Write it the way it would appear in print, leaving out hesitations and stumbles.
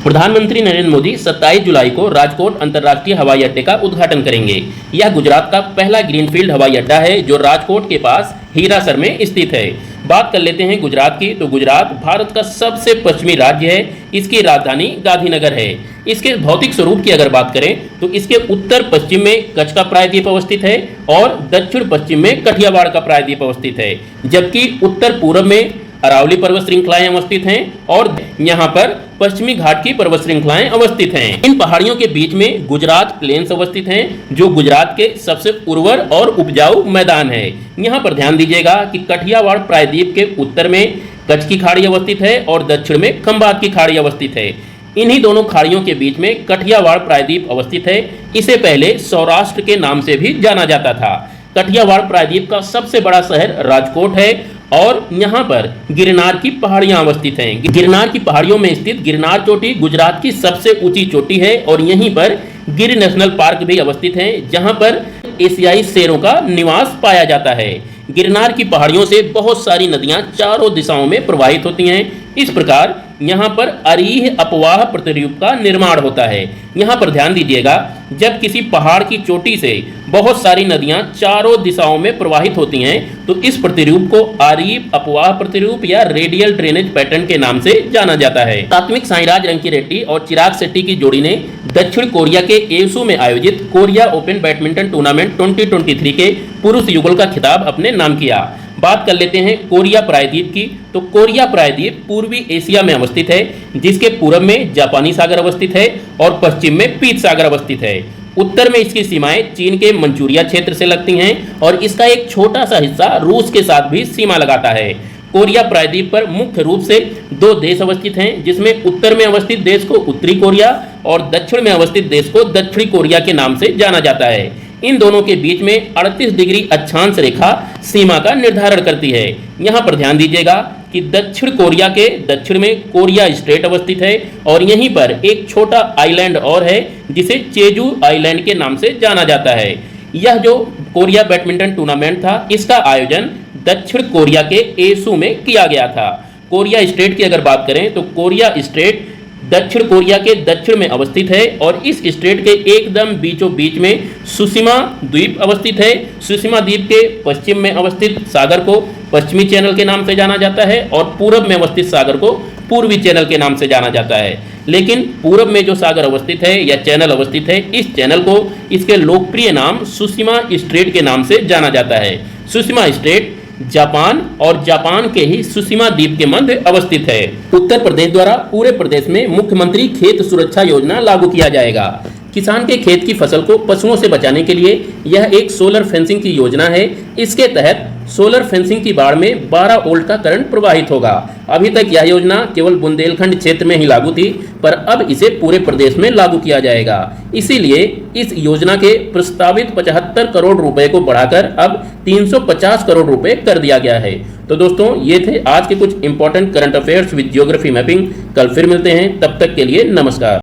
प्रधानमंत्री नरेंद्र मोदी 27 जुलाई को राजकोट अंतर्राष्ट्रीय हवाई अड्डे का उद्घाटन करेंगे। यह गुजरात का पहला ग्रीनफील्ड हवाई अड्डा है जो राजकोट के पास हीरासर में स्थित है। बात कर लेते हैं गुजरात की, तो गुजरात भारत का सबसे पश्चिमी राज्य है। इसकी राजधानी गांधीनगर है। इसके भौतिक स्वरूप की अगर बात करें तो इसके उत्तर पश्चिम में कच्छ का प्रायद्वीप अवस्थित है और दक्षिण पश्चिम में कठियावाड़ का प्रायद्वीप अवस्थित है, जबकि उत्तर पूर्व में अरावली पर्वत श्रृंखलाएं अवस्थित हैं और यहाँ पर पश्चिमी घाट की पर्वत श्रृंखलाएं अवस्थित हैं। इन पहाड़ियों के बीच में गुजरात प्लेन्स अवस्थित हैं जो गुजरात के सबसे उर्वर और उपजाऊ मैदान है। यहाँ पर ध्यान दीजिएगा कि कठियावाड़ प्रायद्वीप के उत्तर में कच्छ की खाड़ी अवस्थित है और दक्षिण में खंबात की खाड़ी अवस्थित है। इन्हीं दोनों खाड़ियों के बीच में कठियावाड़ प्रायद्वीप अवस्थित है। इसे पहले सौराष्ट्र के नाम से भी जाना जाता था। कठियावाड़ प्रायद्वीप का सबसे बड़ा शहर राजकोट है और यहाँ पर गिरनार की पहाड़ियां अवस्थित हैं। गिरनार की पहाड़ियों में स्थित गिरनार चोटी गुजरात की सबसे ऊंची चोटी है और यहीं पर गिर नेशनल पार्क भी अवस्थित है, जहाँ पर एशियाई शेरों का निवास पाया जाता है। गिरनार की पहाड़ियों से बहुत सारी नदियां चारों दिशाओं में प्रवाहित होती हैं। इस प्रकार यहाँ पर अरीह अपवाह प्रतिरूप का निर्माण होता है। यहाँ पर ध्यान दीजिएगा, जब किसी पहाड़ की चोटी से बहुत सारी नदियां चारों दिशाओं में प्रवाहित होती हैं तो इस प्रतिरूप को अरीह अपवाह प्रतिरूप या रेडियल ड्रेनेज पैटर्न के नाम से जाना जाता है। सात्विक साईराज रंकीरेड्डी और चिराग शेट्टी की जोड़ी ने दक्षिण कोरिया के एवसू में आयोजित कोरिया ओपन बैडमिंटन टूर्नामेंट 2023 के पुरुष युगल का खिताब अपने नाम किया। बात कर लेते हैं कोरिया प्रायद्वीप की, तो कोरिया प्रायद्वीप पूर्वी एशिया में अवस्थित है, जिसके पूर्व में जापानी सागर अवस्थित है और पश्चिम में पीत सागर अवस्थित है। उत्तर में इसकी सीमाएं चीन के मंचूरिया क्षेत्र से लगती हैं और इसका एक छोटा सा हिस्सा रूस के साथ भी सीमा लगाता है। कोरिया प्रायद्वीप पर मुख्य रूप से दो देश अवस्थित हैं, जिसमें उत्तर में अवस्थित देश को उत्तरी कोरिया और दक्षिण में अवस्थित देश को दक्षिणी कोरिया के नाम से जाना जाता है। इन दोनों के बीच में 38 डिग्री अक्षांश रेखा सीमा का निर्धारण करती है। यहाँ पर ध्यान दीजिएगा कि दक्षिण कोरिया के दक्षिण में कोरिया स्ट्रेट अवस्थित है और यहीं पर एक छोटा आइलैंड और है जिसे चेजू आइलैंड के नाम से जाना जाता है। यह जो कोरिया बैडमिंटन टूर्नामेंट था, इसका आयोजन दक्षिण कोरिया के एसू में किया गया था। कोरिया स्ट्रेट की अगर बात करें तो कोरिया स्ट्रेट दक्षिण कोरिया के दक्षिण में अवस्थित है और इस स्ट्रेट के एकदम बीचों बीच में सुशिमा द्वीप अवस्थित है। सुशिमा द्वीप के पश्चिम में अवस्थित सागर को पश्चिमी चैनल के नाम से जाना जाता है और पूर्व में अवस्थित सागर को पूर्वी चैनल के नाम से जाना जाता है। लेकिन पूर्व में जो सागर अवस्थित है या चैनल अवस्थित है, इस चैनल को इसके लोकप्रिय नाम सुशिमा स्ट्रेट के नाम से जाना जाता है। सुशिमा स्ट्रेट जापान और जापान के ही सुशिमा द्वीप के मध्य अवस्थित है। उत्तर प्रदेश द्वारा पूरे प्रदेश में मुख्यमंत्री खेत सुरक्षा योजना लागू किया जाएगा। किसान के खेत की फसल को पशुओं से बचाने के लिए यह एक सोलर फेंसिंग की योजना है। इसके तहत सोलर फेंसिंग की बाड़ में 12 वोल्ट का करंट प्रवाहित होगा। अभी तक यह योजना केवल बुंदेलखंड क्षेत्र में ही लागू थी, पर अब इसे पूरे प्रदेश में लागू किया जाएगा। इसीलिए इस योजना के प्रस्तावित 75 करोड़ रुपए को बढ़ाकर अब 350 करोड़ रुपए कर दिया गया है। तो दोस्तों, ये थे आज के कुछ important current affairs with geography mapping. कल फिर मिलते हैं, तब तक के लिए नमस्कार।